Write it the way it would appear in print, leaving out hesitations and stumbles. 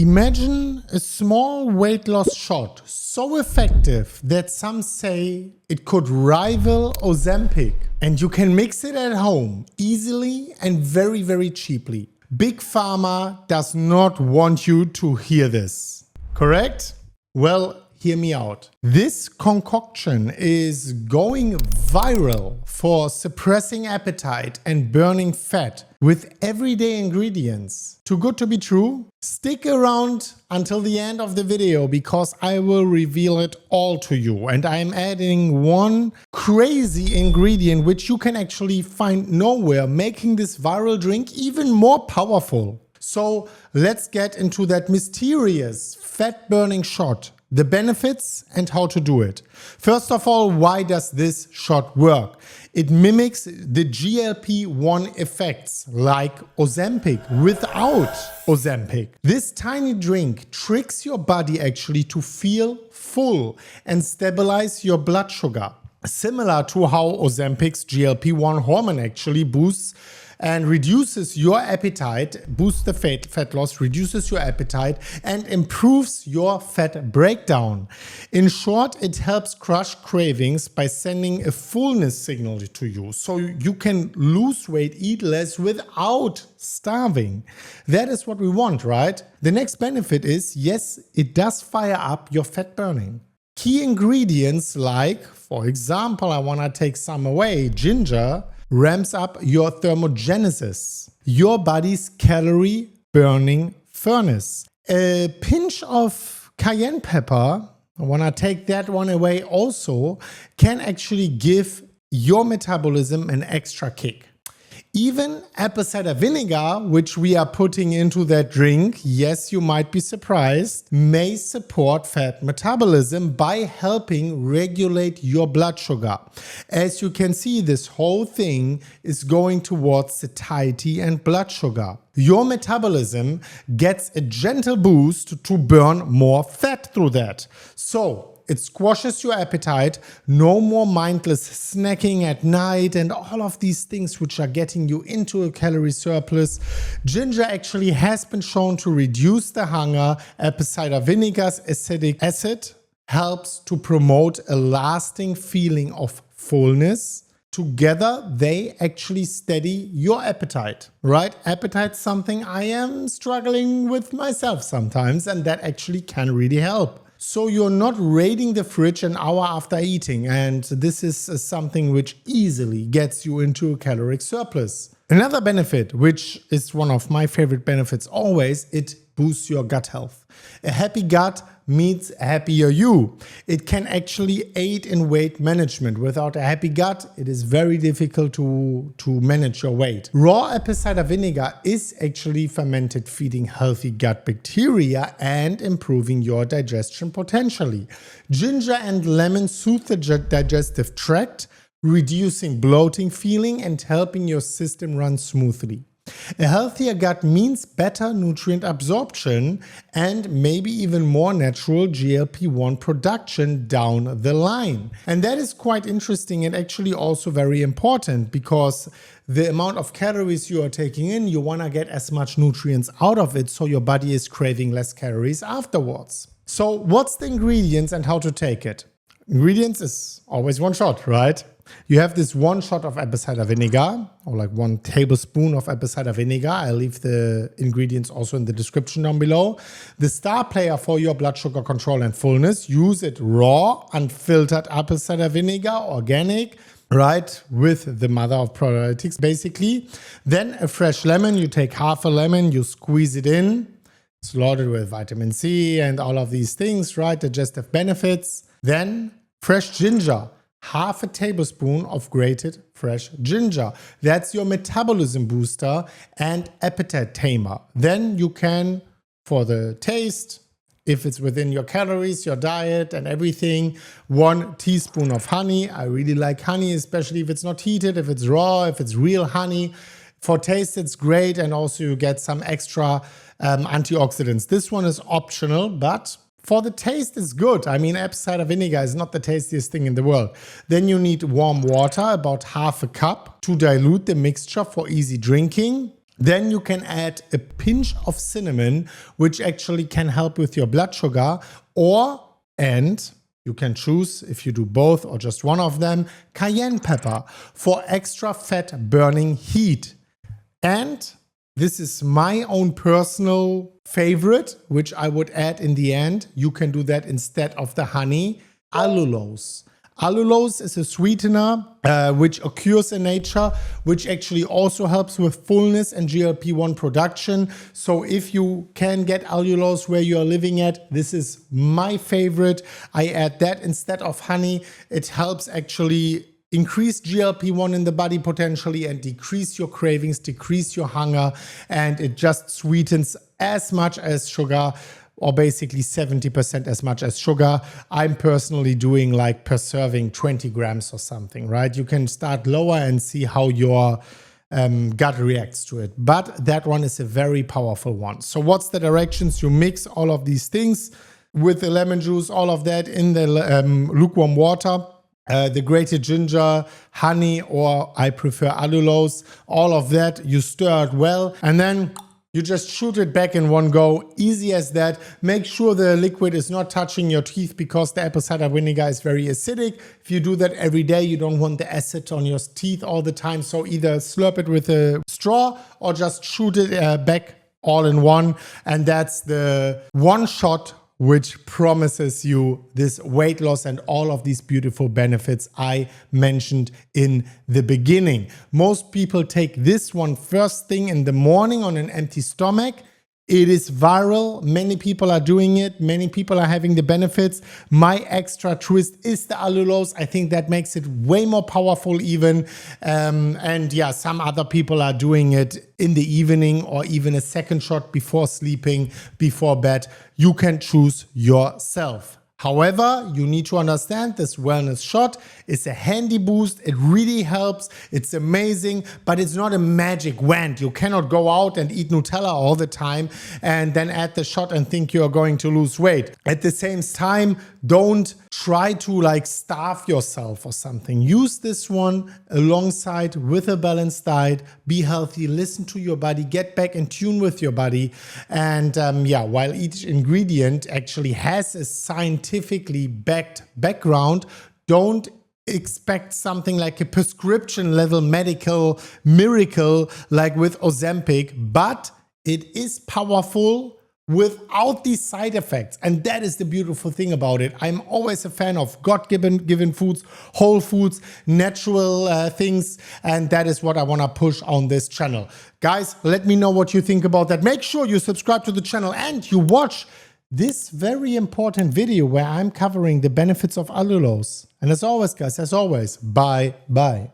Imagine a small weight loss shot, so effective that some say it could rival Ozempic, and you can mix it at home easily and very, very cheaply. Big Pharma does not want you to hear this, correct? Well, hear me out. This concoction is going viral for suppressing appetite and burning fat with everyday ingredients. Too good to be true? Stick around until the end of the video because I will reveal it all to you. And I'm adding one crazy ingredient which you can actually find nowhere, making this viral drink even more powerful. So let's get into that mysterious fat burning shot. The benefits and how to do it. First of all, why does this shot work? It mimics the GLP-1 effects like Ozempic without Ozempic. This tiny drink tricks your body actually to feel full and stabilize your blood sugar. Similar to how Ozempic's GLP-1 hormone actually boosts and reduces your appetite, boosts the fat loss, reduces your appetite, and improves your fat breakdown. In short, it helps crush cravings by sending a fullness signal to you, so you can lose weight, eat less without starving. That is what we want, right? The next benefit is, yes, it does fire up your fat burning. Key ingredients like, for example, I want to take some away, ginger, ramps up your thermogenesis, your body's calorie burning furnace. A pinch of cayenne pepper, I want to take that one away also, can actually give your metabolism an extra kick. Even apple cider vinegar, which we are putting into that drink, yes, you might be surprised, may support fat metabolism by helping regulate your blood sugar. As you can see, this whole thing is going towards satiety and blood sugar. Your metabolism gets a gentle boost to burn more fat through that. So it squashes your appetite, no more mindless snacking at night and all of these things which are getting you into a calorie surplus. Ginger actually has been shown to reduce the hunger. Apple cider vinegar's acidic acid helps to promote a lasting feeling of fullness. Together, they actually steady your appetite, right? Appetite's something I am struggling with myself sometimes, and that actually can really help. So you're not raiding the fridge an hour after eating, and this is something which easily gets you into a caloric surplus. Another benefit, which is one of my favorite benefits always, it boosts your gut health. A happy gut means a happier you. It can actually aid in weight management. Without a happy gut, it is very difficult to manage your weight. Raw apple cider vinegar is actually fermented, feeding healthy gut bacteria and improving your digestion potentially. Ginger and lemon soothe the digestive tract, reducing bloating feeling and helping your system run smoothly. A healthier gut means better nutrient absorption and maybe even more natural GLP-1 production down the line. And that is quite interesting and actually also very important because the amount of calories you are taking in, you want to get as much nutrients out of it so your body is craving less calories afterwards. So what's the ingredients and how to take it? Ingredients is always one shot, right? You have this one shot of apple cider vinegar, or like 1 tablespoon of apple cider vinegar. I'll leave the ingredients also in the description down below. The star player for your blood sugar control and fullness, use it raw, unfiltered apple cider vinegar, organic, right, with the mother of probiotics basically. Then a fresh lemon, you take half a lemon, you squeeze it in. It's loaded with vitamin C and all of these things, right, digestive benefits. Then fresh ginger. Half a tablespoon of grated fresh ginger. That's your metabolism booster and appetite tamer. Then you can, for the taste, if it's within your calories, your diet and everything, 1 teaspoon of honey. I really like honey, especially if it's not heated, if it's raw, if it's real honey. For taste, it's great, and also you get some extra antioxidants. This one is optional, but for the taste, it's good. I mean, apple cider vinegar is not the tastiest thing in the world. Then you need warm water, about half a cup, to dilute the mixture for easy drinking. Then you can add a pinch of cinnamon, which actually can help with your blood sugar, and you can choose if you do both or just one of them, cayenne pepper for extra fat burning heat. And this is my own personal favorite, which I would add in the end. You can do that instead of the honey, allulose. Allulose is a sweetener which occurs in nature, which actually also helps with fullness and GLP-1 production. So if you can get allulose where you are living at, this is my favorite. I add that instead of honey. It helps actually increase GLP-1 in the body potentially and decrease your cravings, decrease your hunger, and it just sweetens as much as sugar, or basically 70% as much as sugar. I'm personally doing like per serving 20 grams or something, right? You can start lower and see how your gut reacts to it. But that one is a very powerful one. So what's the directions? You mix all of these things with the lemon juice, all of that in the lukewarm water. The grated ginger, honey, or I prefer allulose, all of that, you stir it well, and then you just shoot it back in one go, easy as that. Make sure the liquid is not touching your teeth because the apple cider vinegar is very acidic. If you do that every day, you don't want the acid on your teeth all the time. So either slurp it with a straw or just shoot it back all in one. And that's the one shot which promises you this weight loss and all of these beautiful benefits I mentioned in the beginning. Most people take this one first thing in the morning on an empty stomach. It is viral. Many people are doing it. Many people are having the benefits. My extra twist is the allulose. I think that makes it way more powerful even. And yeah, some other people are doing it in the evening or even a second shot before sleeping, before bed. You can choose yourself. However, you need to understand this wellness shot is a handy boost. It really helps. It's amazing, but it's not a magic wand. You cannot go out and eat Nutella all the time and then add the shot and think you're going to lose weight. At the same time, don't try to like starve yourself or something. Use this one alongside with a balanced diet. Be healthy, listen to your body, get back in tune with your body. And yeah, while each ingredient actually has a scientifically backed background, don't expect something like a prescription level medical miracle like with Ozempic, but it is powerful without these side effects. And that is the beautiful thing about it. I'm always a fan of God-given foods, whole foods, natural things. And that is what I want to push on this channel. Guys, let me know what you think about that. Make sure you subscribe to the channel and you watch this very important video where I'm covering the benefits of allulose. And as always, guys, bye-bye.